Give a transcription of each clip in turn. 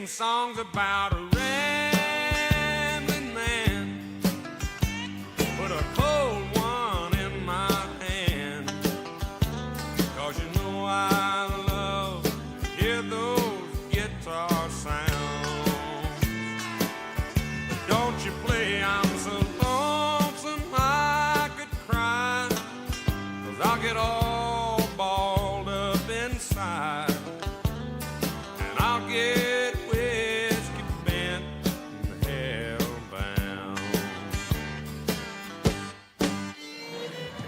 sing songs about a rambling man. Put a cold one in my hand. 'Cause you know I love to hear those guitar sounds. But don't you play, I'm so lonesome I could cry. 'Cause I'll get all balled up inside. And I'll get whiskey bent and hellbound.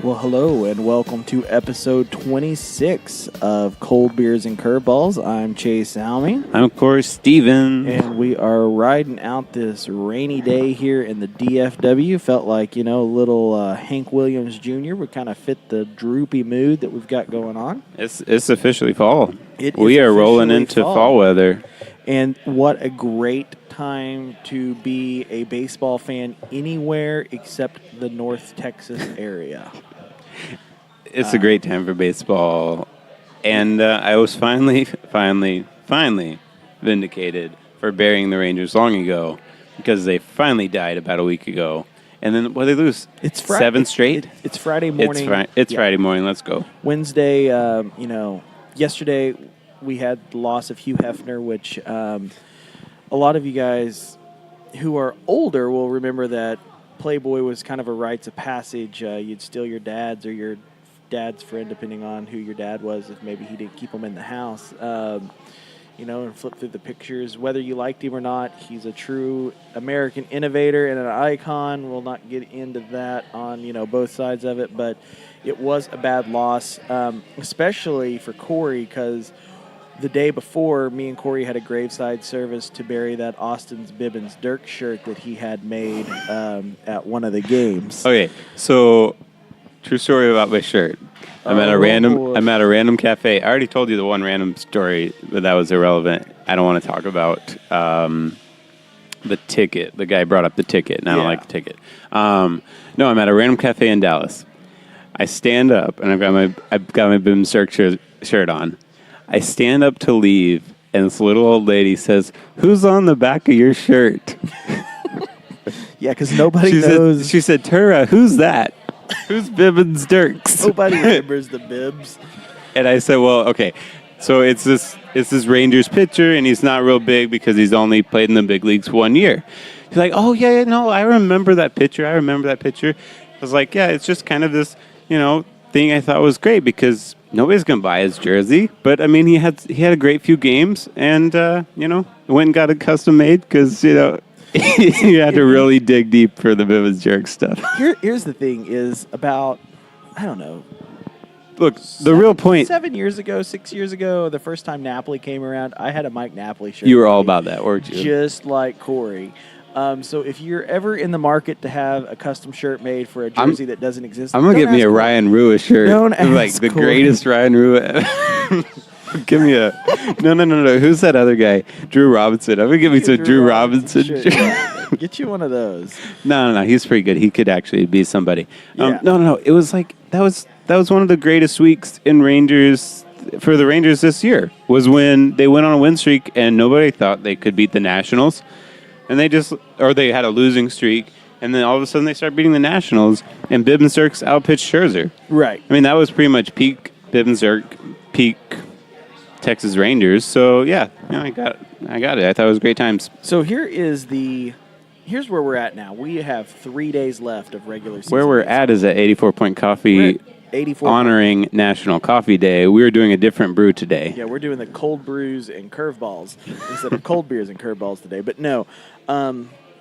Well, hello and welcome to episode 26 of Cold Beers and Curveballs. I'm Chase Almy, I'm, of course, Steven. and we are riding out this rainy day here in the DFW. Felt like, a little Hank Williams Jr. would kind of fit the droopy mood that we've got going on. It's officially fall. It We is are rolling officially into fall weather. And what a great time to be a baseball fan anywhere except the North Texas area. It's a great time for baseball. And I was finally vindicated for burying the Rangers long ago because they finally died about a week ago. And then, what did they lose? It's Friday. 7 straight? It's Friday morning. It's Yeah. Friday morning. Let's go. Wednesday, yesterday we had the loss of Hugh Hefner, which a lot of you guys who are older will remember that Playboy was kind of a rites of passage. You'd steal your dad's or your dad's friend, depending on who your dad was, if maybe he didn't keep them in the house, and flip through the pictures. Whether you liked him or not, he's a true American innovator and an icon. We'll not get into that on, both sides of it, but it was a bad loss, especially for Corey, because the day before, me and Corey had a graveside service to bury that Austin's Bibbins Dirk shirt that he had made at one of the games. Okay, so true story about my shirt. I'm at a random cafe. I already told you the one random story, but that was irrelevant. I don't want to talk about the ticket. The guy brought up the ticket, and I don't like the ticket. No, I'm at a random cafe in Dallas. I stand up, and I've got my Bim Cirque shirt on. I stand up to leave, and this little old lady says, "Who's on the back of your shirt?" Yeah, because nobody knows. She said, "Tura, who's that? Who's Bibbins Dirks?" Nobody remembers the Bibs. And I said, "Well, okay, so it's this Rangers pitcher, and he's not real big because he's only played in the big leagues 1 year." She's like, "Oh yeah, no, I remember that pitcher. I was like, "Yeah, it's just kind of this, thing I thought was great because nobody's gonna buy his jersey, but I mean, he had a great few games, and went and got it custom made because you had to really dig deep for the Bibbins Jerk stuff." Here's the thing: is about I don't know. Look, the real point. 6 years ago, the first time Napoli came around, I had a Mike Napoli shirt. You were all about that, weren't you? Just like Corey. So if you're ever in the market to have a custom shirt made for a jersey that doesn't exist, I'm gonna get me a Ryan Rua shirt. Don't ask like the Corey. greatest Ryan Rua. Give me a no. Who's that other guy? Drew Robinson. I'm gonna give me some Drew Robinson shirt. Yeah. Get you one of those. No. He's pretty good. He could actually be somebody. Yeah. No. It was like that was one of the greatest weeks in Rangers for the Rangers this year. Was when they went on a win streak and nobody thought they could beat the Nationals. And they had a losing streak, and then all of a sudden they start beating the Nationals, and Bibbins Dirks outpitched Scherzer. Right. I mean, that was pretty much peak Bibbins Dirk, peak Texas Rangers. So yeah, I got it. I thought it was great times. So here's where we're at now. We have 3 days left of regular season. Where we're at is at 84 Point Coffee, 84 honoring National Coffee Day. We were doing a different brew today. Yeah, we're doing the cold brews and curveballs instead of cold beers and curveballs today. But no,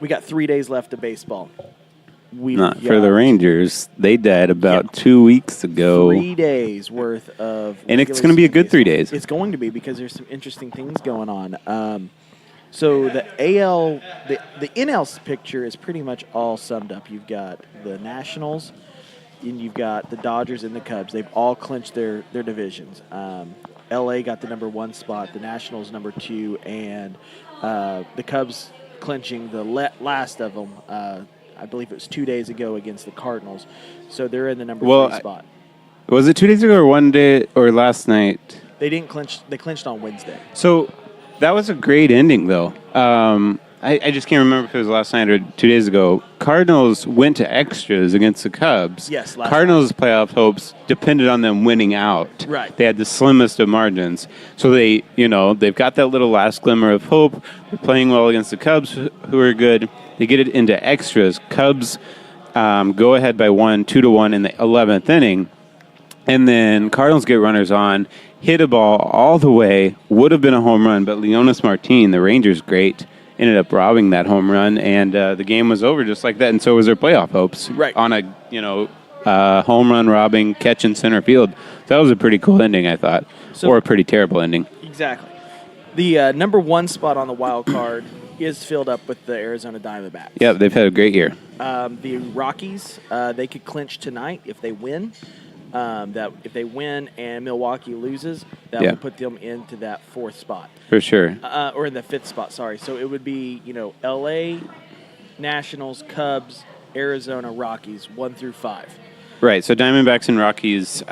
we got 3 days left of baseball. Not for the Rangers. They died about 2 weeks ago. 3 days worth of... And it's going to be a good 3 days. It's going to be because there's some interesting things going on. So the the NL picture is pretty much all summed up. You've got the Nationals, and you've got the Dodgers and the Cubs. They've all clinched their divisions. LA got the number 1 spot, the Nationals number 2, and the Cubs clinching the last of them. I believe it was 2 days ago against the Cardinals. So they're in the number 3 spot. Was it 2 days ago or 1 day or last night? They didn't clinch. They clinched on Wednesday. So That was a great ending, though. I just can't remember if it was last night or 2 days ago. Cardinals went to extras against the Cubs. Yes, Cardinals' playoff hopes depended on them winning out. Right. They had the slimmest of margins. So they've got that little last glimmer of hope. They're playing well against the Cubs, who are good. They get it into extras. Cubs go ahead by 2-1 in the 11th inning. And then Cardinals get runners on, hit a ball all the way, would have been a home run, but Leonis Martin, the Rangers great, ended up robbing that home run, and the game was over just like that, and so was their playoff hopes. Right. On a, home run robbing catch in center field. That was a pretty cool ending, I thought, or a pretty terrible ending. Exactly. The number 1 spot on the wild card is filled up with the Arizona Diamondbacks. Yeah, they've had a great year. The Rockies, they could clinch tonight if they win. That if they win and Milwaukee loses, that would put them into that 4th spot. For sure. Or in the 5th spot, sorry. So it would be, L.A., Nationals, Cubs, Arizona, Rockies, 1 through 5. Right, so Diamondbacks and Rockies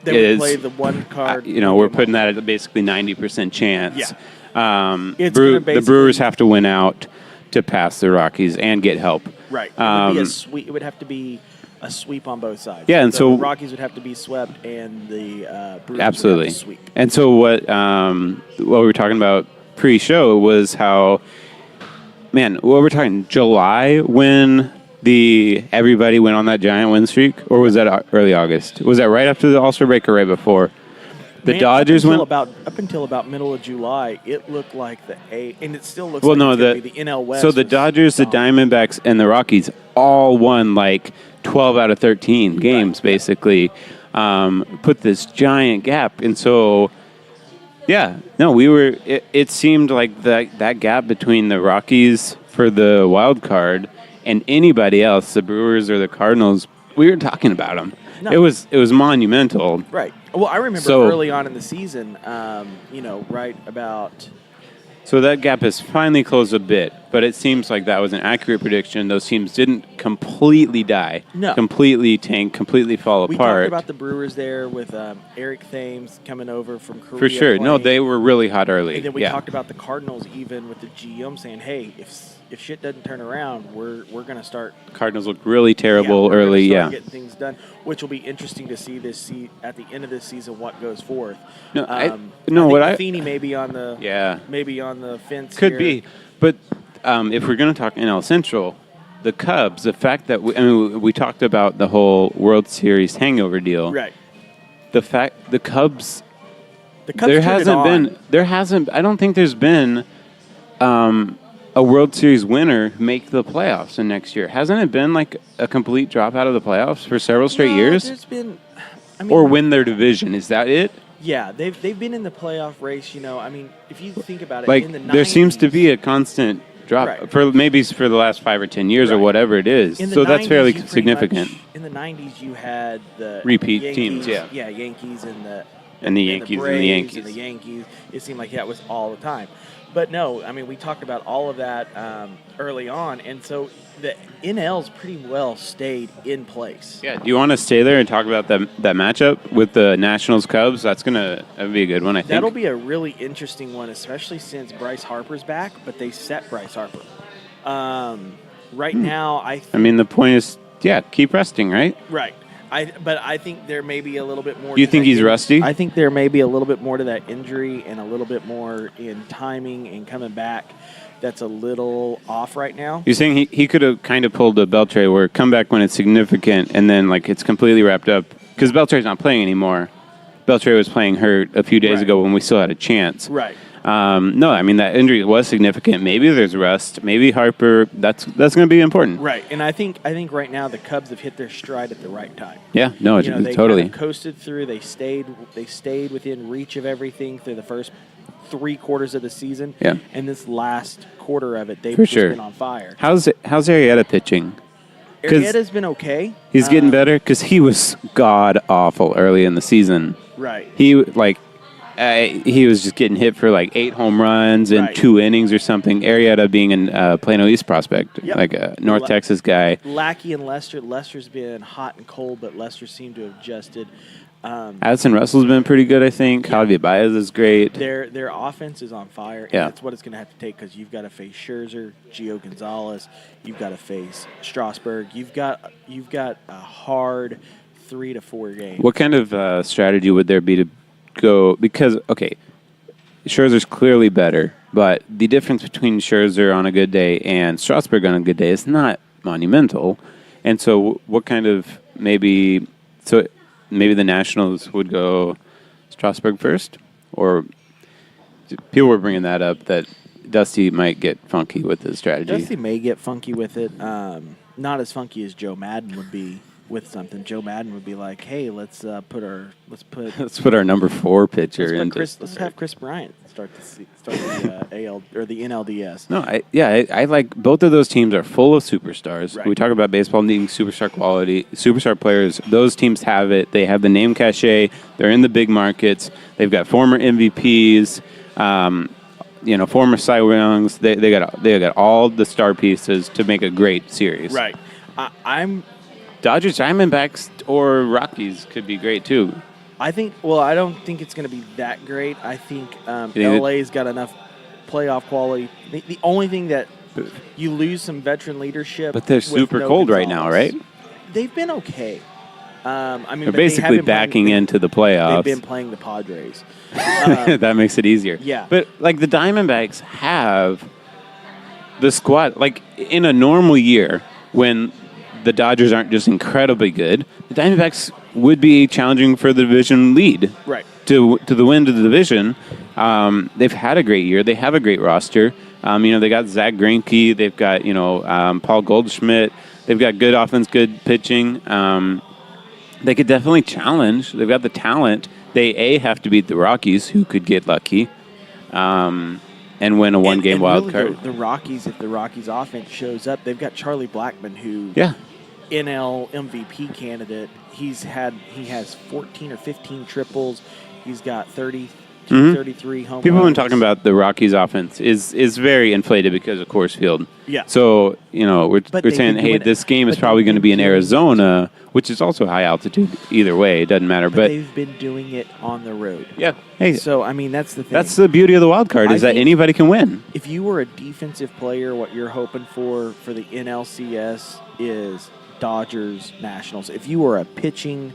They would play the one card. we're putting that at basically 90% chance. Yeah. The Brewers have to win out to pass the Rockies and get help. Right. It would be a sweep. It would have to be a sweep on both sides. Yeah, and so the Rockies would have to be swept, and the Brewers absolutely would have to sweep. And so what we were talking about pre-show was how, what we're talking July when everybody went on that giant win streak, or was that early August? Was that right after the All-Star break or right before? The Dodgers went up until about middle of July. It looked like and it still looks like it's going to be the NL West. So the Dodgers, the Diamondbacks, and the Rockies all won like 12 out of 13 games, basically. Put this giant gap, and so It seemed like that gap between the Rockies for the wild card and anybody else, the Brewers or the Cardinals, we were talking about them. No. It was monumental. Right. Well, I remember early on in the season, right about. So that gap has finally closed a bit, but it seems like that was an accurate prediction. Those teams didn't completely die, completely tank, completely fall apart. We talked about the Brewers there with Eric Thames coming over from Korea. For sure. No, they were really hot early. And then we talked about the Cardinals even with the GM saying, hey, if shit doesn't turn around, we're going to start. The Cardinals look really terrible early, getting things done, which will be interesting to see at the end of this season what goes forth. Matheny may be on the fence. Could here. be, but if we're going to talk NL Central, the Cubs, the fact that we talked about the whole World Series hangover deal, right? The Cubs there hasn't. I don't think there's been a World Series winner make the playoffs in next year. Hasn't it been like a complete drop out of the playoffs for several straight years? There's been, or win their division. Is that it? Yeah, they've been in the playoff race. If you think about it, like in the 90s, there seems to be a constant drop for the last 5 or 10 years or whatever it is. So that's fairly significant. In the 90s, you had the repeat Yankees, teams, Yankees and the Yankees and the Yankees. It seemed like that was all the time. But no, we talked about all of that early on, and so the NL's pretty well stayed in place. Yeah, do you want to stay there and talk about that matchup with the Nationals Cubs? That'd be a good one, I think. That'll be a really interesting one, especially since Bryce Harper's back, but they set Bryce Harper. Right now, the point is, keep resting, right? Right. But I think there may be a little bit more. You think he's rusty? I think there may be a little bit more to that injury and a little bit more in timing and coming back that's a little off right now. You're saying he could have kind of pulled a Beltre where come back when it's significant and then it's completely wrapped up because Beltre's not playing anymore. Beltre was playing hurt a few days ago when we still had a chance. Right. That injury was significant. Maybe there's rust. Maybe Harper. That's going to be important. Right, and I think right now the Cubs have hit their stride at the right time. Yeah, no, it's they totally kind of coasted through. They stayed within reach of everything through the first 3 quarters of the season. Yeah, and this last quarter of it, they've just been on fire. How's Arrieta pitching? Arrieta's been okay. He's getting better because he was god awful early in the season. Right. He was just getting hit for 8 home runs in 2 innings or something. Arrieta being a Plano East prospect, like a North Texas guy. Lackey and Lester. Lester's been hot and cold, but Lester seemed to have adjusted. Addison Russell's been pretty good, I think. Javi Baez is great. Their offense is on fire, and Yeah. that's what it's going to have to take because you've got to face Scherzer, Gio Gonzalez, you've got to face Strasburg. You've got a hard 3 to 4 games. What kind of strategy would there be to go? Because, okay, Scherzer's clearly better, but the difference between Scherzer on a good day and Strasburg on a good day is not monumental. And so what kind of maybe the Nationals would go Strasburg first? Or people were bringing that up that Dusty might get funky with his strategy. Dusty may get funky with it. Not as funky as Joe Madden would be with something. Joe Madden would be like, "Hey, let's put Let's put our number 4 pitcher in. let's have Chris Bryant start the AL or the NLDS." No, I like both of those teams are full of superstars. Right. We talk about baseball needing superstar quality, superstar players. Those teams have it. They have the name cachet. They're in the big markets. They've got former MVPs, former Cy Youngs. They got all the star pieces to make a great series. Right. I'm. Dodgers, Diamondbacks, or Rockies could be great too. I think. Well, I don't think it's going to be that great. I think think LA's got enough playoff quality. The only thing that you lose some veteran leadership, But they're with super no cold right now, Gonzalez. right? They've been okay. They're but they have basically been backing playing, into the playoffs. They've been playing the Padres. That makes it easier. Yeah. But, like, the Diamondbacks have the squad. Like, in a normal year, when the Dodgers aren't just incredibly good, the Diamondbacks would be challenging for the division lead. Right. To the win of the division. They've had a great year. They have a great roster. They got Zach Greinke. They've got, Paul Goldschmidt. They've got good offense, good pitching. They could definitely challenge. They've got the talent. They, have to beat the Rockies, who could get lucky, and win a one-game wild really card. The Rockies, if the Rockies offense shows up, they've got Charlie Blackmon, who NL MVP candidate. He has 14 or 15 triples. He's got 33 home People have been runs. talking about the Rockies' offense is very inflated because of Coors Field. Yeah. So, we're they've saying, been hey, doing this it- game is but probably they've going to been be in doing it- Arizona, which is also high altitude. Either way, it doesn't matter. But But they've been doing it on the road. yeah, hey, So that's the thing. that's the beauty of the wild card is I that think- anybody can win. If you were a defensive player, what you're hoping for the NLCS is Dodgers Nationals. If you were a pitching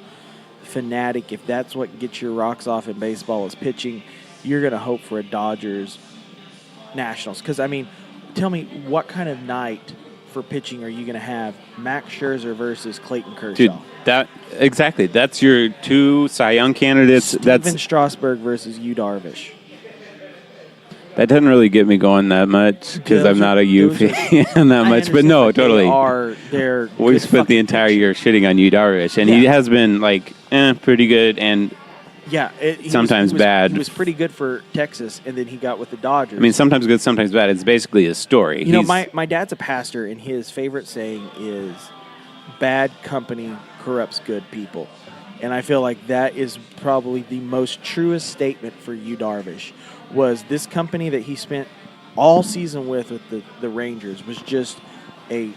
fanatic, if that's what gets your rocks off in baseball is pitching, you're going to hope for a Dodgers Nationals. Because, tell me, what kind of night for pitching are you going to have? Max Scherzer versus Clayton Kershaw. Dude, exactly. That's your 2 Cy Young candidates. Steven Strasburg versus Yu Darvish. That doesn't really get me going that much because I'm not a U those are- fan that much. But no, totally. They're We good spent the fucking entire pitching. year shitting on Yu Darvish, and he Yeah. has been pretty good. And Yeah, he Sometimes was bad. He was pretty good for Texas, and then he got with the Dodgers. I mean, sometimes good, sometimes bad. It's basically a story. you know, He's- my dad's a pastor, and his favorite saying is, "Bad company corrupts good people," and I feel like that is probably the most truest statement for Yu Darvish. Was this company that he spent all season with the Rangers was just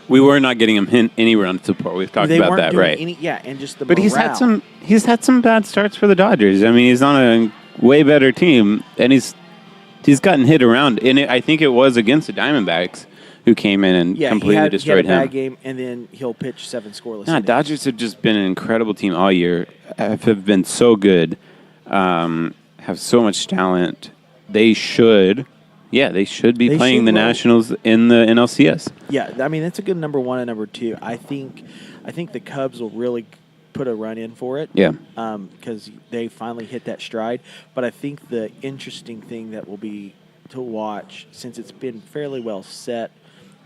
we were not getting him any run support. We've talked they about weren't that, doing right? and just the But he's had morale. some bad starts for the Dodgers. I mean, he's on a way better team, and he's gotten hit around. And I think it was against the Diamondbacks who came in and completely destroyed he had a him. bad game, and then he'll pitch 7 scoreless. No, innings. Dodgers have just been an incredible team all year. Have been so good. Have so much talent. They should be They playing should the roll. Nationals in the NLCS. Yeah, that's a good number 1 and number 2. I think the Cubs will really put a run in for it. Yeah. Because they finally hit that stride. But I think the interesting thing that will be to watch, since it's been fairly well set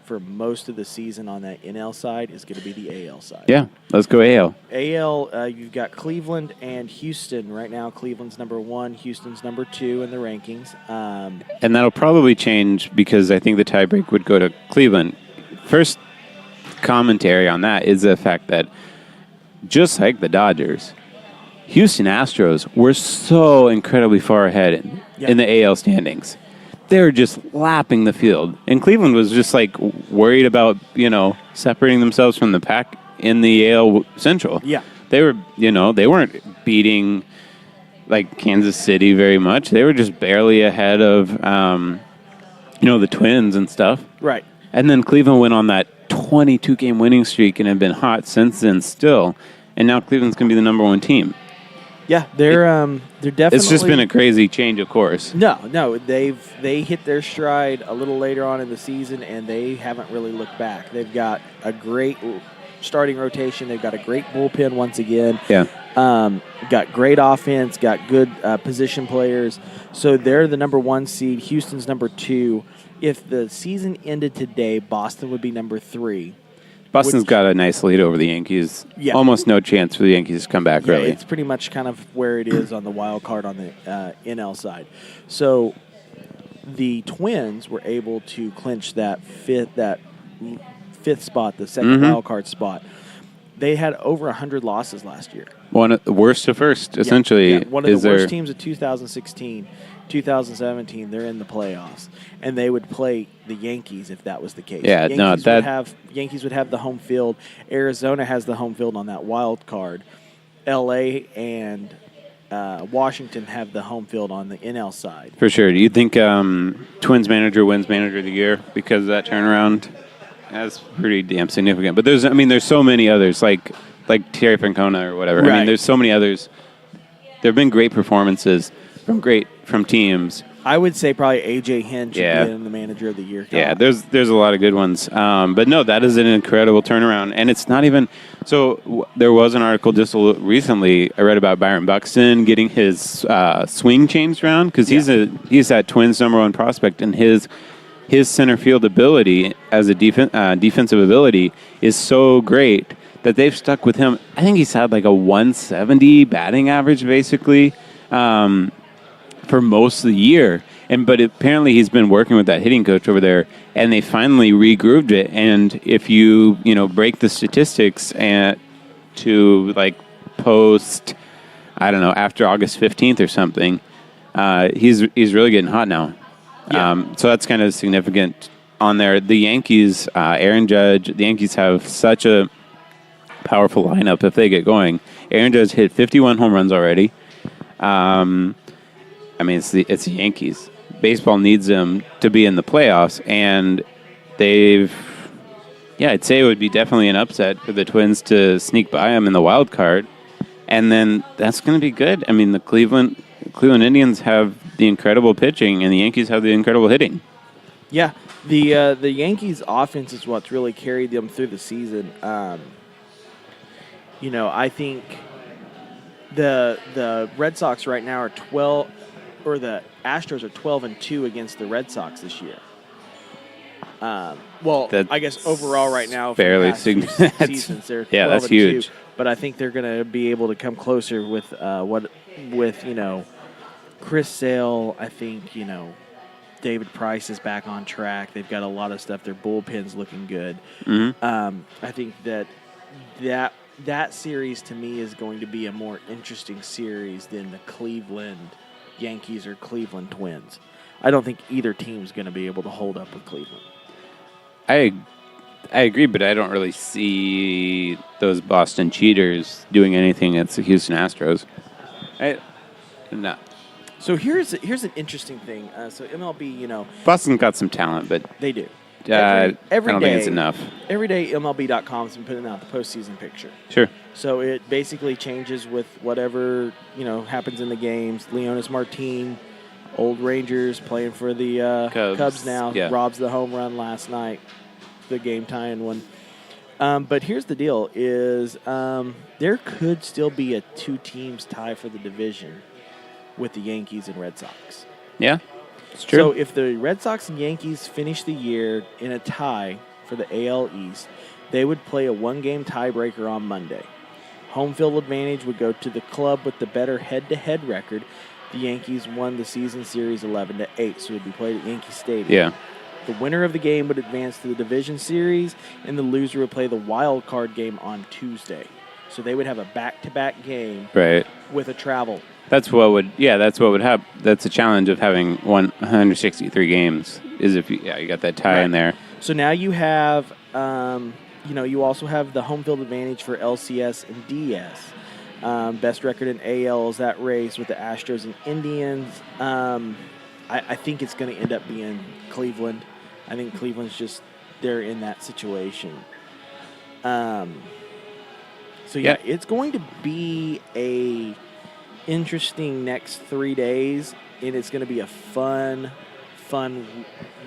for most of the season on that NL side, is going to be the AL side. Yeah, let's go AL. AL, you've got Cleveland and Houston. Right now, Cleveland's number 1, Houston's number 2 in the rankings. And that'll probably change because I think the tiebreak would go to Cleveland. First commentary on that is the fact that just like the Dodgers, Houston Astros were so incredibly far ahead in the AL standings. They were just lapping the field. And Cleveland was just worried about, separating themselves from the pack in the AL Central. Yeah. They were, they weren't beating like Kansas City very much. They were just barely ahead of, the Twins and stuff. Right. And then Cleveland went on that 22-game winning streak and have been hot since then still. And now Cleveland's going to be the number one team. Yeah, they're definitely. It's just been a crazy change of course. No, they hit their stride a little later on in the season, and they haven't really looked back. They've got a great starting rotation. They've got a great bullpen once again. Yeah. Got great offense. Got good position players. So they're the number one seed. Houston's number 2. If the season ended today, Boston would be number 3. Boston's got a nice lead over the Yankees. Yeah. Almost no chance for the Yankees to come back, Yeah, really. it's pretty much kind of where it is on the wild card on the NL side. So the Twins were able to clinch that fifth spot, the second wild card spot. They had over 100 losses last year. One of the worst to first, essentially. Yeah, one of the worst teams of 2016, 2017. They're in the playoffs, and they would play the Yankees if that was the case. Yeah, Yankees would have the home field. Arizona has the home field on that wild card. L.A. and Washington have the home field on the NL side. For sure. Do you think Twins manager wins manager of the year because of that turnaround? That's pretty damn significant. But there's so many others, like Terry Francona or whatever. Right. I mean, there's so many others. There have been great performances from teams. I would say probably A.J. Hinch should Yeah. be in the manager of the year. Yeah, there's a lot of good ones. But no, that is an incredible turnaround. And it's not even – so there was an article just recently I read about Byron Buxton getting his swing changed around because he's that Twins number one prospect, and his center field ability as a defensive ability is so great that they've stuck with him. I think he's had like a 170 batting average basically for most of the year. But apparently he's been working with that hitting coach over there, and they finally regrooved it. And if you break the statistics to like post, I don't know, after August 15th or something, he's really getting hot now. Yeah. So that's kind of significant on there. The Yankees, Aaron Judge, the Yankees have such a powerful lineup if they get going. Aaron Judge hit 51 home runs already. It's the Yankees. Baseball needs them to be in the playoffs, and I'd say it would be definitely an upset for the Twins to sneak by them in the wild card, and then that's going to be good. I mean, the Cleveland Indians have the incredible pitching, and the Yankees have the incredible hitting. Yeah, the Yankees' offense is what's really carried them through the season. I think the Red Sox right now are 12, or the Astros are 12-2 against the Red Sox this year. I guess overall right now, for fairly the past few significant. seasons, they're 12-2. Yeah, that's huge. But I think they're going to be able to come closer with Chris Sale. I think David Price is back on track. They've got a lot of stuff. Their bullpen's looking good. Mm-hmm. I think that series to me is going to be a more interesting series than the Cleveland Yankees or Cleveland Twins. I don't think either team's going to be able to hold up with Cleveland. I agree, but I don't really see those Boston cheaters doing anything against the Houston Astros. No. So here's an interesting thing. So MLB, Boston's got some talent, but they do. I Every don't day, think it's enough. Every day, MLB.com's been putting out the postseason picture. Sure. So it basically changes with whatever happens in the games. Leonis Martin, old Rangers, playing for the Cubs now. Yeah. Robs the home run last night, the game tying one. But here's the deal: is there could still be a 2 teams tie for the division with the Yankees and Red Sox. Yeah, it's true. So if the Red Sox and Yankees finish the year in a tie for the AL East, they would play a 1-game tiebreaker on Monday. Home field advantage would go to the club with the better head-to-head record. The Yankees won the season series 11-8, so it would be played at Yankee Stadium. Yeah. The winner of the game would advance to the division series, and the loser would play the wild card game on Tuesday. So they would have a back-to-back game Right. with a travel. That's what would happen. That's the challenge of having 163 games is if you got that tie in there. So now you have you also have the home field advantage for LCS and DS. Best record in AL is that race with the Astros and Indians. I think it's going to end up being Cleveland. I think Cleveland's just they're in that situation. It's going to be a interesting next 3 days, and it's going to be a fun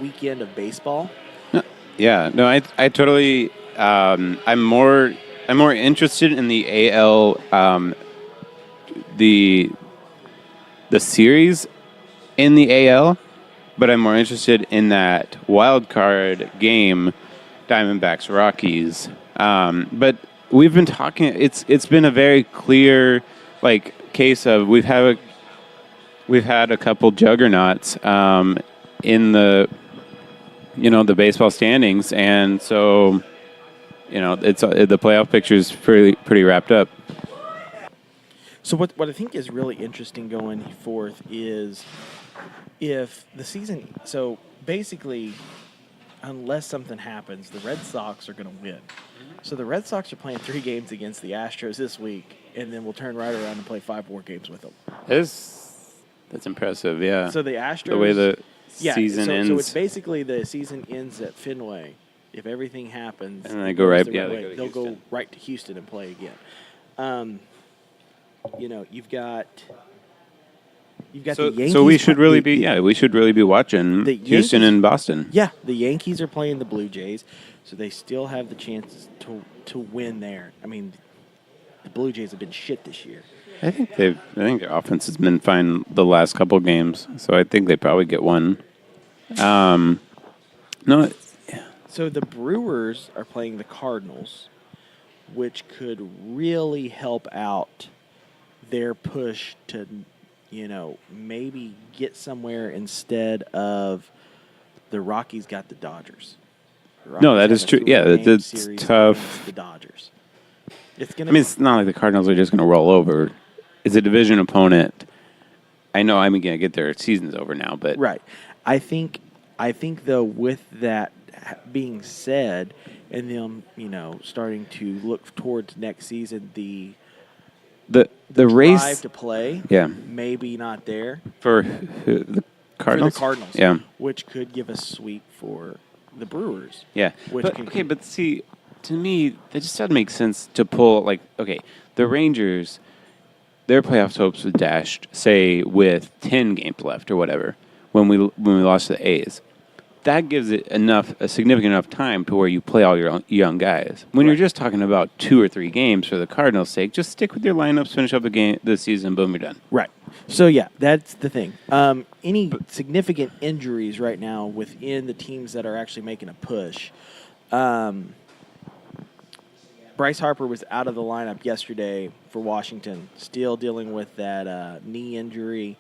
weekend of baseball. Yeah, no, I totally. I'm more interested in the AL, the series in the AL, but I'm more interested in that wild card game, Diamondbacks Rockies. But we've been talking. It's been a very clear case of we've had a couple juggernauts in the the baseball standings, and so it's the playoff picture is pretty wrapped up. So what I think is really interesting going forth is if the season. So basically, unless something happens, the Red Sox are going to win. So the Red Sox are playing 3 games against the Astros this week, and then we'll turn right around and play 5 more games with them. That's impressive, yeah. So the Astros, the way the season ends. So it's basically the season ends at Fenway. If everything happens, and they go right. Yeah, they'll go right to Houston and play again. You've got the Yankees. So we should really be watching Houston and Boston. Yeah, the Yankees are playing the Blue Jays, so they still have the chance to win there. I mean, the Blue Jays have been shit this year. I think their offense has been fine the last couple of games, so I think they probably get one. So the Brewers are playing the Cardinals, which could really help out their push to, maybe get somewhere instead of the Rockies got the Dodgers. No, that is true. Yeah, it's tough. The Dodgers. It's not like the Cardinals are just going to roll over. It's a division opponent. I know I'm going to get their season's over now, but right. I think though, with that being said, and them starting to look towards next season, the race drive to play, maybe not there for the Cardinals. Yeah, which could give a sweep for the Brewers. Yeah, but see, to me, that just doesn't make sense to pull the Rangers. Their playoff hopes were dashed, say, with 10 games left or whatever, when we lost to the A's. That gives it a significant enough time to where you play all your young guys. When you're just talking about 2 or 3 games for the Cardinals' sake, just stick with your lineups, finish up the season, boom, you're done. Right. So, yeah, that's the thing. Any significant injuries right now within the teams that are actually making a push, Bryce Harper was out of the lineup yesterday for Washington, still dealing with that knee injury.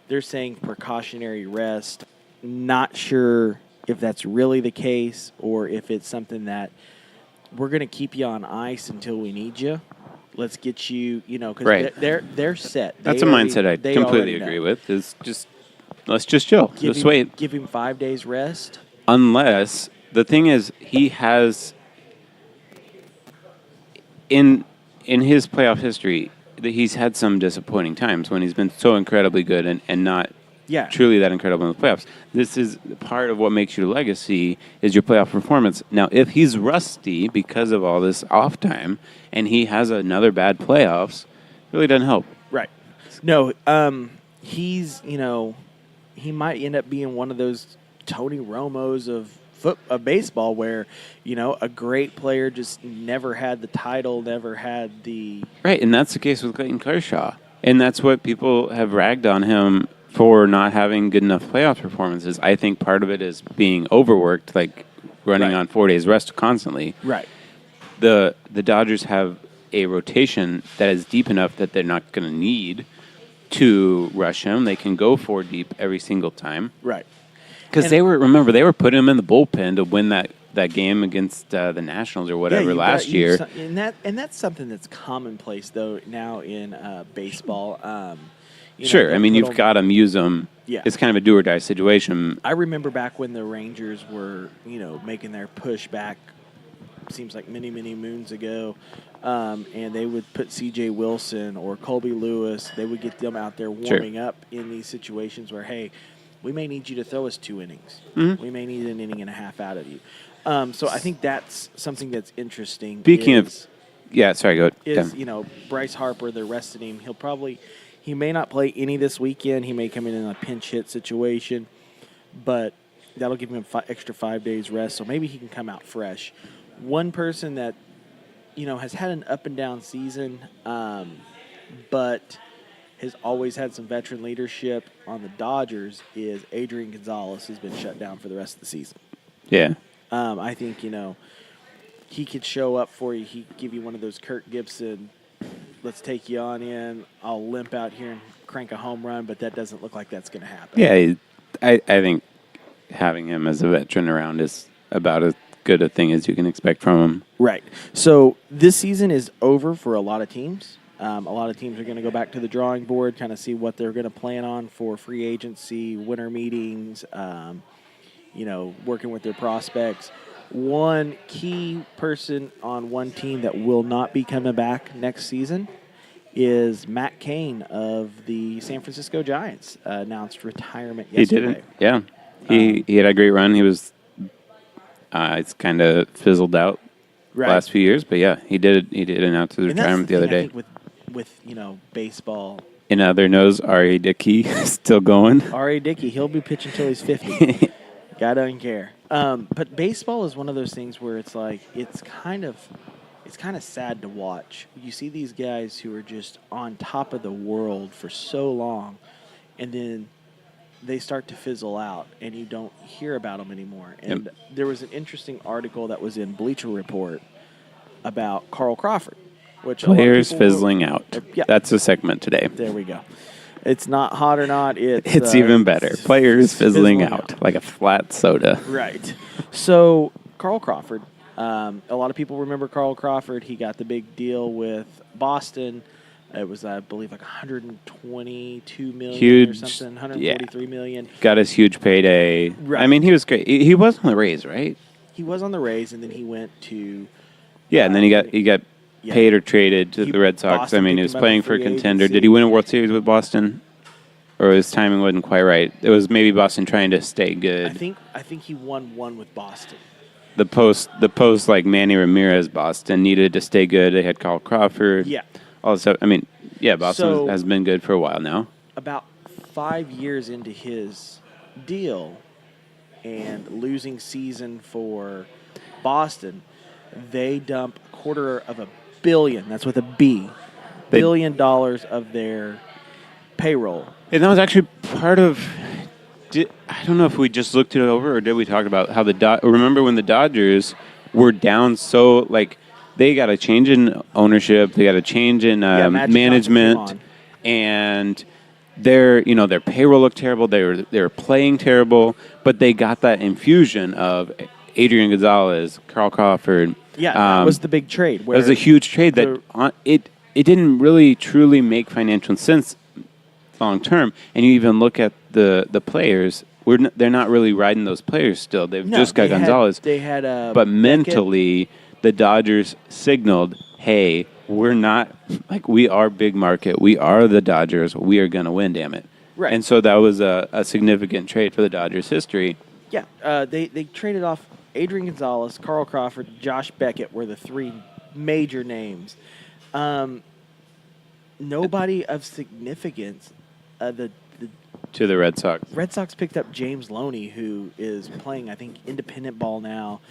They're saying precautionary rest. Not sure if that's really the case or if it's something that we're going to keep you on ice until we need you. Let's get you, because they're set. That's a mindset I completely agree with. Is just let's just chill. Just wait. Give him 5 days rest. Unless the thing is, he has in his playoff history, he's had some disappointing times when he's been so incredibly good and not truly that incredible in the playoffs. This is part of what makes your legacy is your playoff performance. Now, if he's rusty because of all this off time and he has another bad playoffs, it really doesn't help. Right. No, he's, he might end up being one of those Tony Romos of baseball where, a great player just never had the title, never had the... Right, and that's the case with Clayton Kershaw. And that's what people have ragged on him for not having good enough playoff performances. I think part of it is being overworked, like running on 4 days rest constantly. Right. The Dodgers have a rotation that is deep enough that they're not going to need to rush him. They can go 4 deep every single time. Right. Because they were putting him in the bullpen to win that game against the Nationals or whatever last year. And that's something that's commonplace though now in baseball. Sure, I mean you've got them, use them. Yeah. It's kind of a do or die situation. I remember back when the Rangers were making their push back seems like many, many moons ago, and they would put C.J. Wilson or Colby Lewis. They would get them out there warming up in these situations where, hey, we may need you to throw us 2 innings. Mm-hmm. We may need an inning and a half out of you. So I think that's something that's interesting. Speaking of, yeah, sorry, go ahead. Bryce Harper, they're resting him. He may not play any this weekend. He may come in a pinch hit situation, but that'll give him extra 5 days rest. So maybe he can come out fresh. One person that, has had an up and down season, but has always had some veteran leadership on the Dodgers is Adrian Gonzalez, who's been shut down for the rest of the season. Yeah. I think, he could show up for you. He could give you one of those Kirk Gibson, let's take you on in. I'll limp out here and crank a home run, but that doesn't look like that's going to happen. Yeah, I think having him as a veteran around is about as good a thing as you can expect from him. Right. So this season is over for a lot of teams. A lot of teams are going to go back to the drawing board, kind of see what they're going to plan on for free agency, winter meetings, working with their prospects. One key person on one team that will not be coming back next season is Matt Cain of the San Francisco Giants. Announced retirement yesterday. He didn't. Yeah. He had a great run. He was it's kind of fizzled out the last few years, but yeah, he did announce his retirement the other day. I think with baseball. In other news, R.A. Dickey still going. R.A. Dickey, he'll be pitching until he's 50. Guy doesn't care. But baseball is one of those things where it's like it's kind of sad to watch. You see these guys who are just on top of the world for so long, and then they start to fizzle out, and you don't hear about them anymore. And there was an interesting article that was in Bleacher Report about Carl Crawford, which players fizzling out. Yeah. That's a segment today. There we go. It's not hot or not. It's even better. Players fizzling out like a flat soda. Right. So Carl Crawford. A lot of people remember Carl Crawford. He got the big deal with Boston. It was, I believe, like $122 million or something, $143 million. Got his huge payday. Right. I mean, he was great. He was on the Rays, right? He was on the Rays, and then he went to. Yeah, and then he got paid or traded to the Red Sox. Boston I mean, he was playing for a contender. agency. Did he win a World Series with Boston? Or his timing wasn't quite right. It was maybe Boston trying to stay good. I think he won one with Boston. The post like Manny Ramirez Boston needed to stay good. They had Carl Crawford. Yeah. All this stuff. I mean, yeah, Boston has been good for a while now. About 5 years into his deal and losing season for Boston, they dump $250 million. That's with a B. $1 billion of their payroll. And that was actually part of. I don't know if we just looked it over or did we talk about how remember when the Dodgers were down so like they got a change in ownership, they got a change in management, and their payroll looked terrible. They were playing terrible, but they got that infusion of Adrian Gonzalez, Carl Crawford. Yeah, that was the big trade. It was a huge trade that it didn't really truly make financial sense long term. And you even look at the players. They're not really riding those players still. They've just got Gonzalez. They had but mentally, the Dodgers signaled, hey, we're not, like, we are big market. We are the Dodgers. We are going to win, damn it. Right. And so that was a significant trade for the Dodgers' history. Yeah. They traded off Adrian Gonzalez, Carl Crawford, Josh Beckett were the three major names. Nobody of significance. To the Red Sox. Red Sox picked up James Loney, who is playing, I think, independent ball now.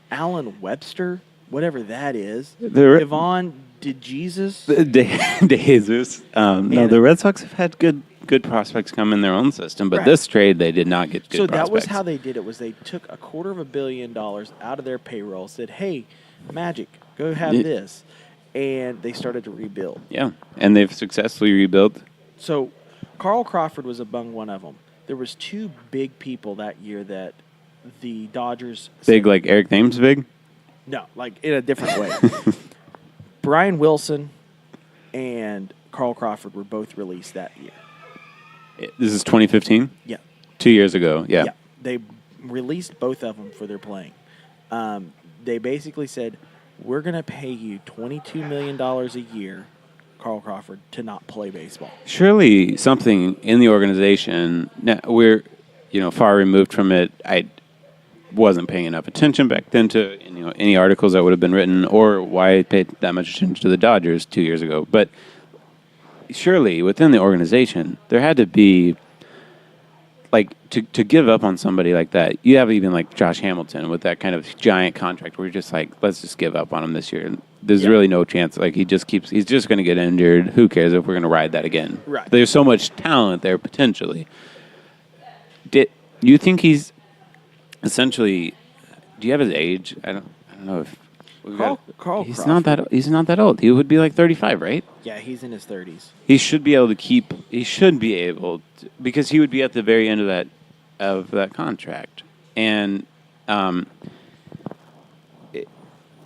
Alan Webster, whatever that is. Yvonne DeJesus. DeJesus. No, the Red Sox have had good prospects come in their own system, but this trade they did not get good prospects. So that was how they did it, was they took $250 million out of their payroll, said, hey, Magic, go have this. And they started to rebuild. Yeah, and they've successfully rebuilt. So Carl Crawford was among one of them. There was two big people that year that the Dodgers... Big like Eric Thames big? No, like in a different way. Brian Wilson and Carl Crawford were both released that year. This is 2015? Yeah. 2 years ago, yeah. They released both of them for their playing. they basically said, we're going to pay you $22 million a year, Carl Crawford, to not play baseball. Surely something in the organization. Now, we're far removed from it. I wasn't paying enough attention back then to any articles that would have been written, or why I paid that much attention to the Dodgers 2 years ago. But surely within the organization, there had to be, like, to give up on somebody like that. You have even like Josh Hamilton with that kind of giant contract where you're just like, let's just give up on him this year. There's really no chance. Like, he's just going to get injured. Who cares if we're going to ride that again? Right. There's so much talent there potentially. Do you think he's essentially? Do you have his age? I don't know if Carl He's Crawford. not that. He's not that old. He would be like 35, right? Yeah, he's in his 30s. He should be able to keep. He should be able to, because he would be at the very end of that contract. And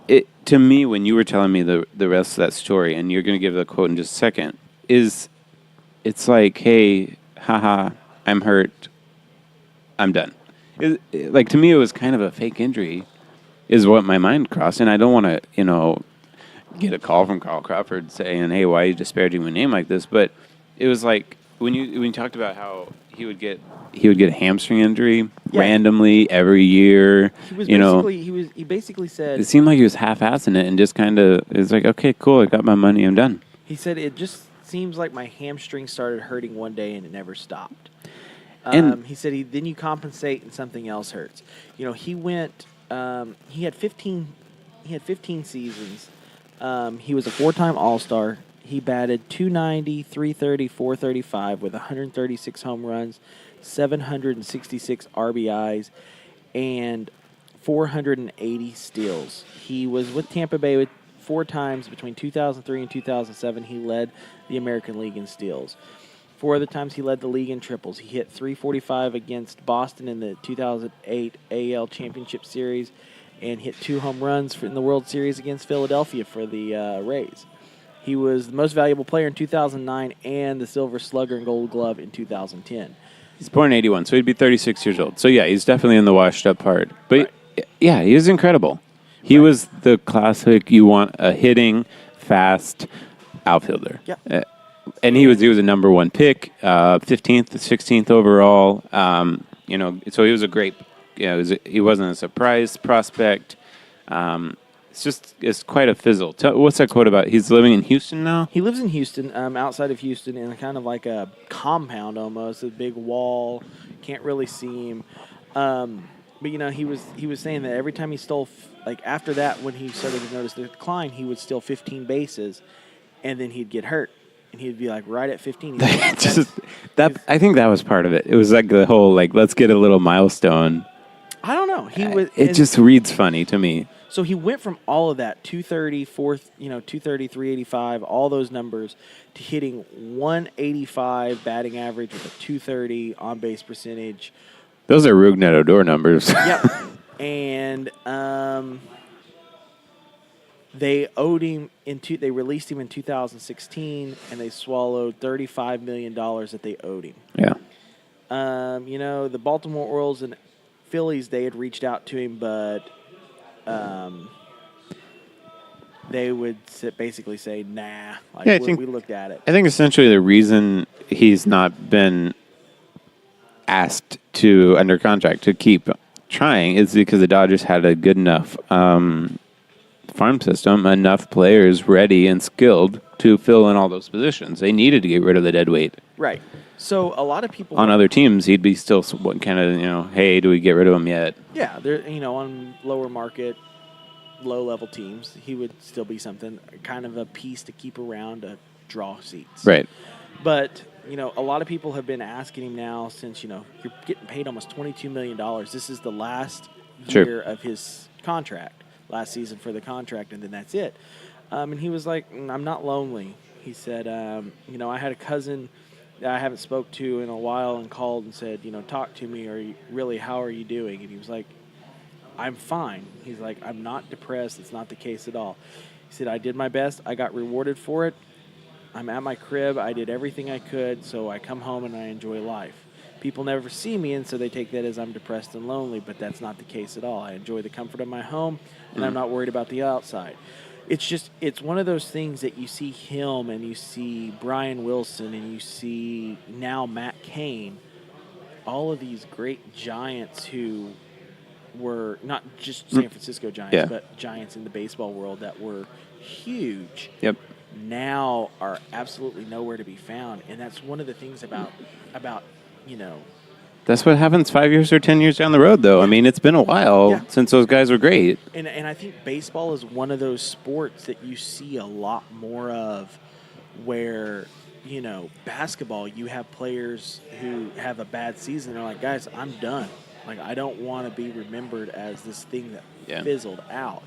it to me, when you were telling me the rest of that story, and you're going to give the quote in just a second, it's like, hey, haha, I'm hurt, I'm done. Like, to me, it was kind of a fake injury, is what my mind crossed, and I don't want to, get a call from Carl Crawford saying, hey, why are you disparaging my name like this? But it was like when you talked about how he would get a hamstring injury randomly every year. He basically said, it seemed like he was half-assing it and just kind of, it was like, okay, cool, I got my money, I'm done. he said, it just seems like my hamstring started hurting one day and it never stopped. And- He said, then you compensate and something else hurts. He went, he had 15 seasons. He was a 4-time All-Star. He batted .290, .330, .435 with 136 home runs, 766 RBIs, and 480 steals. He was with Tampa Bay 4 times between 2003 and 2007. He led the American League in steals. 4 other times he led the league in triples. He hit .345 against Boston in the 2008 AL Championship Series and hit 2 home runs in the World Series against Philadelphia for the Rays. He was the most valuable player in 2009 and the Silver Slugger and Gold Glove in 2010. He's born in 81, so he'd be 36 years old. So, yeah, he's definitely in the washed-up part. But, yeah, he was incredible. He was the classic, you want a hitting, fast outfielder. Yeah. And he was a number 1 pick, 15th, 16th overall. So he was a great, he wasn't a surprise prospect. It's quite a fizzle. What's that quote about? He's living in Houston now? He lives in Houston, outside of Houston, in kind of like a compound almost, a big wall. Can't really see him. But he was saying that every time he stole, after that, when he started to notice the decline, he would steal 15 bases, and then he'd get hurt, and he'd be right at 15. I think that was part of it. It was like the whole let's get a little milestone. I don't know. It just reads funny to me. So he went from all of that 230, 230, 385, all those numbers, to hitting 185 batting average with a 230 on base percentage. Those are Rougned Odor numbers. Yep. And they owed him they released him in 2016, and they swallowed $35 million that they owed him. Yeah. The Baltimore Orioles and Phillies, they had reached out to him, but they would basically say, nah. We looked at it. I think essentially the reason he's not been asked to under contract to keep trying is because the Dodgers had a good enough farm system, enough players ready and skilled to fill in all those positions. They needed to get rid of the dead weight. Right. So a lot of people on other teams, he'd be still kind of, hey, do we get rid of him yet? Yeah, they're on lower market, low level teams, he would still be something, kind of a piece to keep around to draw seats. Right. But a lot of people have been asking him now since you're getting paid almost $22 million. This is the last year of his contract, last season for the contract, and then that's it. And he was like, I'm not lonely. He said, I had a cousin that I haven't spoke to in a while and called and said, talk to me, how are you doing? And he was like, I'm fine. He's like, I'm not depressed. It's not the case at all. He said, I did my best. I got rewarded for it. I'm at my crib. I did everything I could, so I come home and I enjoy life. people never see me, and so they take that as I'm depressed and lonely, but that's not the case at all. I enjoy the comfort of my home, and I'm not worried about the outside. It's one of those things that you see him and you see Brian Wilson and you see now Matt Cain, all of these great giants who were not just San Francisco Giants, but giants in the baseball world that were huge. Yep. Now are absolutely nowhere to be found, and that's one of the things about That's what happens 5 years or 10 years down the road, though. I mean, it's been a while since those guys were great. And I think baseball is one of those sports that you see a lot more of, where basketball, you have players who have a bad season. They're like, guys, I'm done. Like, I don't want to be remembered as this thing that fizzled out.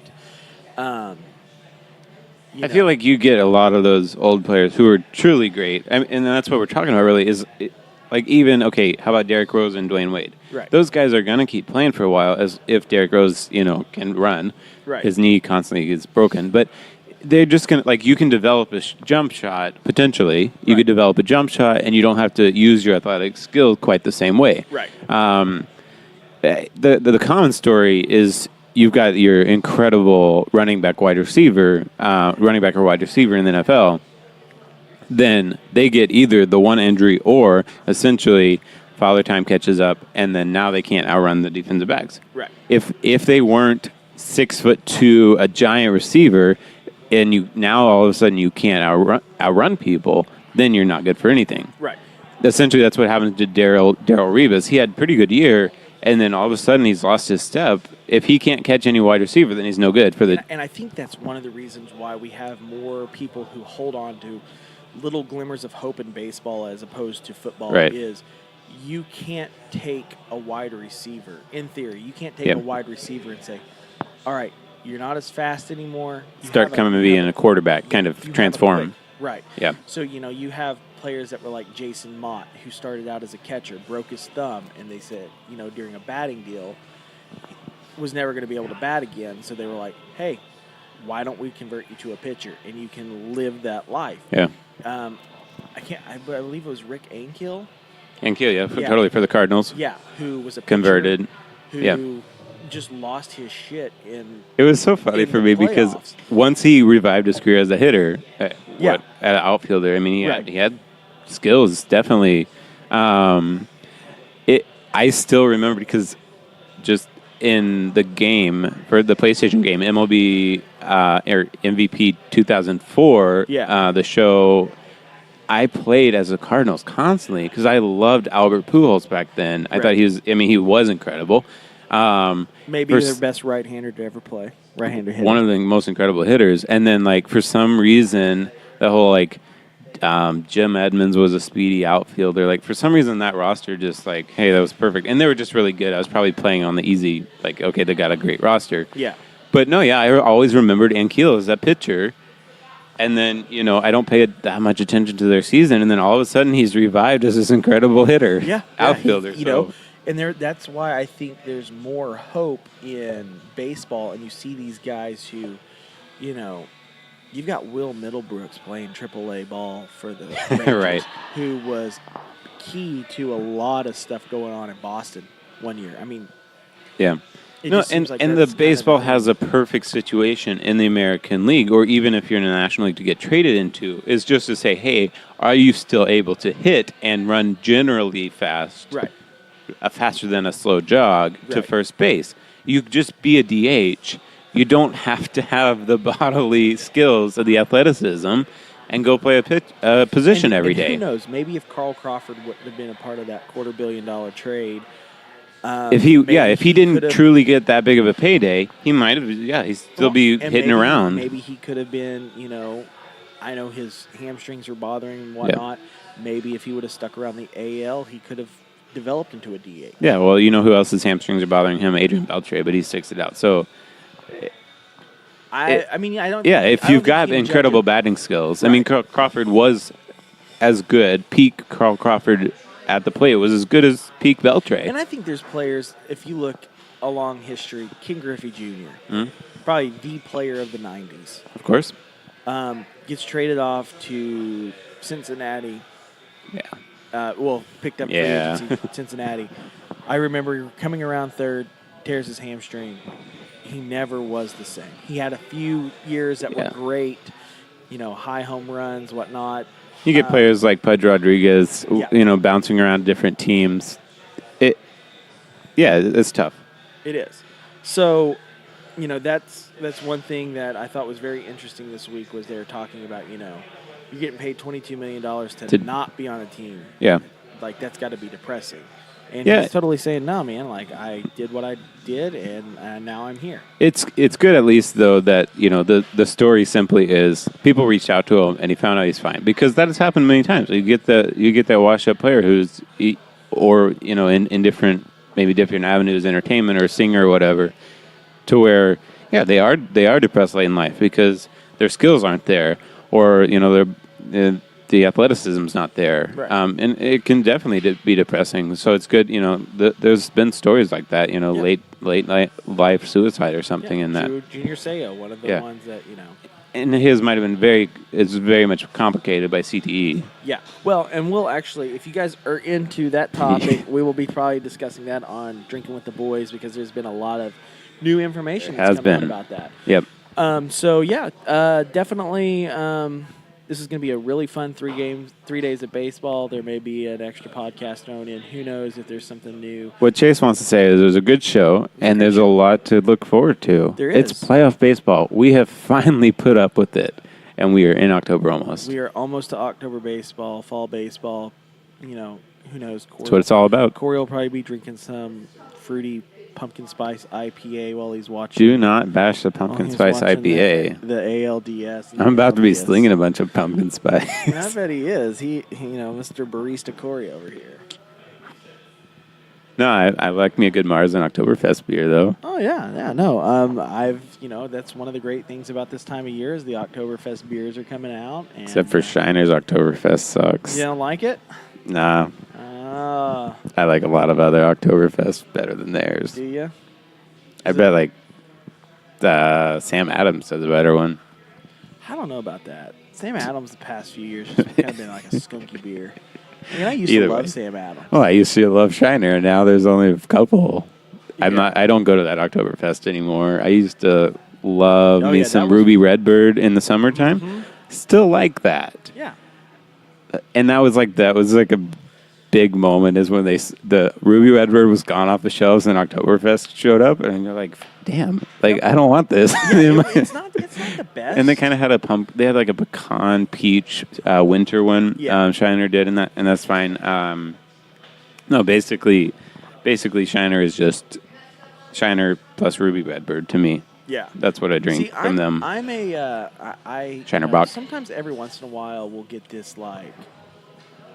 I feel like you get a lot of those old players who are truly great. And that's what we're talking about, really, is like even, how about Derrick Rose and Dwayne Wade? Right. Those guys are going to keep playing for a while as if Derrick Rose, can run. Right. His knee constantly gets broken. But they're just going to, you can develop a jump shot, potentially. You could develop a jump shot, and you don't have to use your athletic skill quite the same way. Right. The common story is you've got your incredible running back or wide receiver in the NFL. Then they get either the one injury or essentially Father Time catches up, and then now they can't outrun the defensive backs. Right. If they weren't 6'2", a giant receiver, and you now all of a sudden you can't outrun people, then you're not good for anything. Right. Essentially, that's what happened to Darrell Rivas. He had a pretty good year, and then all of a sudden he's lost his step. If he can't catch any wide receiver, then he's no good for the. And I think that's one of the reasons why we have more people who hold on to little glimmers of hope in baseball as opposed to football. Right. Is you can't take a wide receiver, in theory, you can't take a wide receiver and say, all right, you're not as fast anymore. Start coming and being a quarterback, kind of transform. Right. Yeah. So, you have players that were like Jason Mott, who started out as a catcher, broke his thumb, and they said, during a batting deal, was never going to be able to bat again. So they were like, hey, why don't we convert you to a pitcher, and you can live that life? Yeah. I believe it was Rick Ankiel. Totally, for the Cardinals. Yeah, who was a pitcher, converted. Who just lost his shit in. It was so funny for me because once he revived his career as a hitter, at an outfielder, I mean, he had skills, definitely. I still remember because just in the game, for the PlayStation game, MLB or MVP 2004, the show, I played as the Cardinals constantly because I loved Albert Pujols back then. I thought he was incredible. Maybe their best right-hander to ever play. Right-hander hitter. One of the most incredible hitters. And then, for some reason, the whole, Jim Edmonds was a speedy outfielder. For some reason, that roster just, hey, that was perfect. And they were just really good. I was probably playing on the easy, okay, they got a great roster. Yeah. But, no, I always remembered Ankiel as that pitcher. And then, I don't pay that much attention to their season. And then all of a sudden, he's revived as this incredible hitter. Outfielder. And that's why I think there's more hope in baseball. And you see these guys who, you've got Will Middlebrooks playing AAA ball for the Rangers, right, who was key to a lot of stuff going on in Boston one year. I mean, yeah. The baseball has a perfect situation in the American League, or even if you're in the National League to get traded into, is just to say, hey, are you still able to hit and run generally fast? Right. Faster than a slow jog to first base. You just be a DH. You don't have to have the bodily skills or the athleticism and go play a position every day. Who knows? Maybe if Carl Crawford wouldn't have been a part of that $250 million trade, if he didn't truly get that big of a payday, he might have. Yeah, he'd still be hitting around. Maybe he could have been. I know his hamstrings are bothering him and whatnot. Yeah. Maybe if he would have stuck around the AL, he could have developed into a DH. Yeah, well, who else's hamstrings are bothering him? Adrian Beltre, but he sticks it out. So, I don't. Yeah, if you've got incredible batting skills, right. I mean, Crawford was as good. Peak Carl Crawford at the plate was as good as peak Beltre. And I think there's players. If you look along history, King Griffey Jr., probably the player of the '90s. Of course, gets traded off to Cincinnati. Yeah. Picked up free Yeah. agency from Cincinnati. I remember coming around third, tears his hamstring. He never was the same. He had a few years that were Yeah. great, high home runs, whatnot. You get players like Pudge Rodriguez, Yeah. bouncing around different teams. It's tough. It is. So, that's one thing that I thought was very interesting this week was they were talking about, you're getting paid $22 million to not be on a team. Yeah. Like, that's got to be depressing. And Yeah. he's totally saying, no, man, like, I did what I did, and now I'm here. It's good at least though that the story simply is people reached out to him and he found out he's fine, because that has happened many times. You get that washed up player who's in different avenues, entertainment or singer or whatever, to where they are depressed late in life because their skills aren't there, or the athleticism's not there, Right. And it can definitely be depressing. So it's good, there's been stories like that, late life suicide or something in that. Junior Seau, one of the ones that, And his might have been it's very much complicated by CTE. Yeah. Well, and we'll actually, if you guys are into that topic, we will be probably discussing that on Drinking with the Boys, because there's been a lot of new information that's come out about that. Yep. Definitely. This is going to be a really fun 3 days of baseball. There may be an extra podcast thrown in. Who knows if there's something new. What Chase wants to say is there's a good show, and there's a lot to look forward to. There It's is. playoff baseball. We have finally put up with it, and we are in October almost. We are almost to October baseball, fall baseball. Who knows? That's what it's all about. Corey will probably be drinking some fruity pumpkin spice IPA while he's watching. Do not bash the pumpkin spice IPA. The ALDS. I'm about to be ALDS. slinging a bunch of pumpkin spice. I bet he is. He Mr. Barista Corey over here. No, I like me a good Mars and Oktoberfest beer, though. Oh yeah, no. That's one of the great things about this time of year is the Oktoberfest beers are coming out. And, Except for Shiner's Oktoberfest sucks. You don't like it? Nah. I like a lot of other Oktoberfest better than theirs. Do you? I bet Sam Adams has a better one. I don't know about that. Sam Adams the past few years has kind of been like a skunky beer. I used to love Sam Adams. Well, I used to love Shiner, and now there's only a couple. Yeah. I don't go to that Oktoberfest anymore. I used to love some that was- Ruby Redbird in the summertime. Mm-hmm. Still like that. Yeah. And that was like a big moment is when the Ruby Redbird was gone off the shelves and Oktoberfest showed up, and you're like, damn, I don't want this. It's not the best. And they kind of had they had like a pecan peach winter one. Yeah. Shiner did, and that's fine. No, basically Shiner is just Shiner plus Ruby Redbird to me. Yeah. That's what I drink from them. I'm a Shiner Bock. Sometimes every once in a while we'll get this like,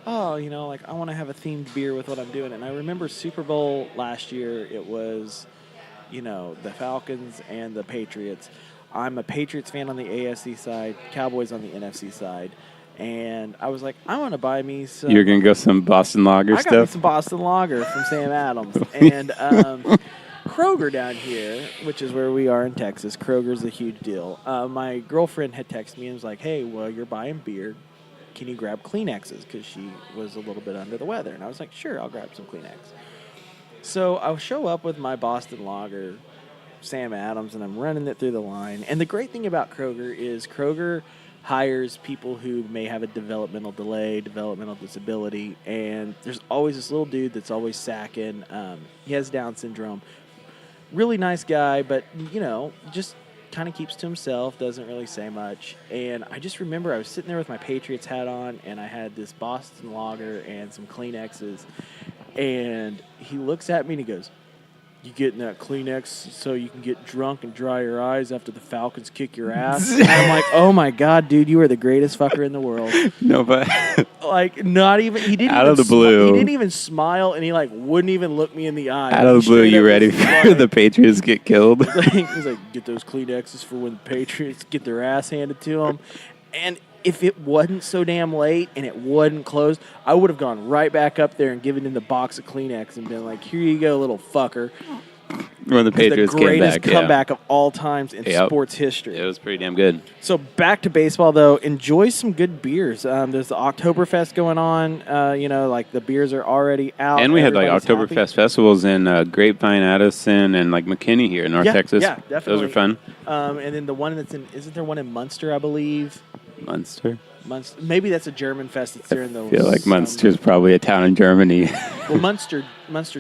I want to have a themed beer with what I'm doing. And I remember Super Bowl last year. It was, the Falcons and the Patriots. I'm a Patriots fan on the AFC side, Cowboys on the NFC side. And I was like, I want to buy me some. You're gonna go some Boston Lager I got me stuff. some Boston Lager from Sam Adams. And Kroger down here, which is where we are in Texas, Kroger's a huge deal. My girlfriend had texted me and was like, hey, well, you're buying beer. Can you grab Kleenexes? Because she was a little bit under the weather. And I was like, sure, I'll grab some Kleenex. So I'll show up with my Boston Lager, Sam Adams, and I'm running it through the line. And the great thing about Kroger is Kroger hires people who may have a developmental delay, developmental disability, and there's always this little dude that's always sacking. He has Down syndrome. Really nice guy, but, just kind of keeps to himself, doesn't really say much. And I just remember I was sitting there with my Patriots hat on, and I had this Boston Lager and some Kleenexes, and he looks at me and he goes, you getting that Kleenex so you can get drunk and dry your eyes after the Falcons kick your ass? And I'm like, oh my God, dude, you are the greatest fucker in the world. No, but Like, not even, he didn't Out even of the blue. He didn't even smile, and he wouldn't even look me in the eye. out of the He blue, straight you up ready was for like- the Patriots get killed? He's like, get those Kleenexes for when the Patriots get their ass handed to them. And if it wasn't so damn late and it wasn't closed, I would have gone right back up there and given him the box of Kleenex and been like, here you go, little fucker. when the Patriots the came greatest back. comeback of all times in Yep. sports history. It was pretty damn good. So back to baseball, though. Enjoy some good beers. There's the Oktoberfest going on. Like the beers are already out. And we had like Everybody's Oktoberfest festivals in Grapevine, Addison, and like McKinney here in North Texas. Yeah, definitely. Those are fun. And then the one isn't there one in Munster, I believe? Munster. Maybe that's a German fest that's during the. I feel like Munster's probably a town in Germany. Well, Munster,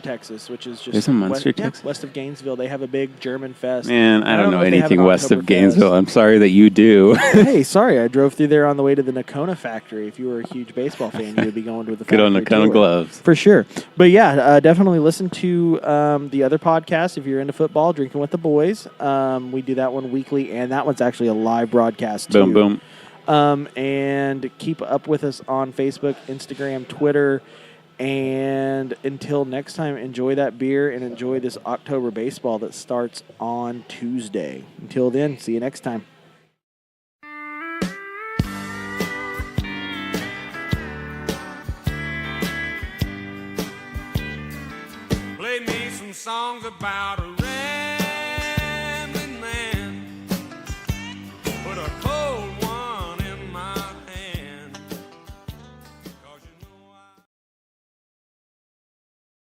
Texas, which is just There's a Munster, Texas? west of Gainesville. They have a big German fest. Man, I don't know if they have anything an west of Oktoberfest. Gainesville. I'm sorry that you do. Hey, sorry, I drove through there on the way to the Nakona factory. If you were a huge baseball fan, you would be going to the Good on factory Nakona tour. gloves. For sure. But yeah, definitely listen to the other podcast if you're into football, Drinking with the Boys. We do that one weekly, and that one's actually a live broadcast too. Boom, boom. And keep up with us on Facebook, Instagram, Twitter. And until next time, enjoy that beer and enjoy this October baseball that starts on Tuesday. Until then, see you next time. Play me some songs about a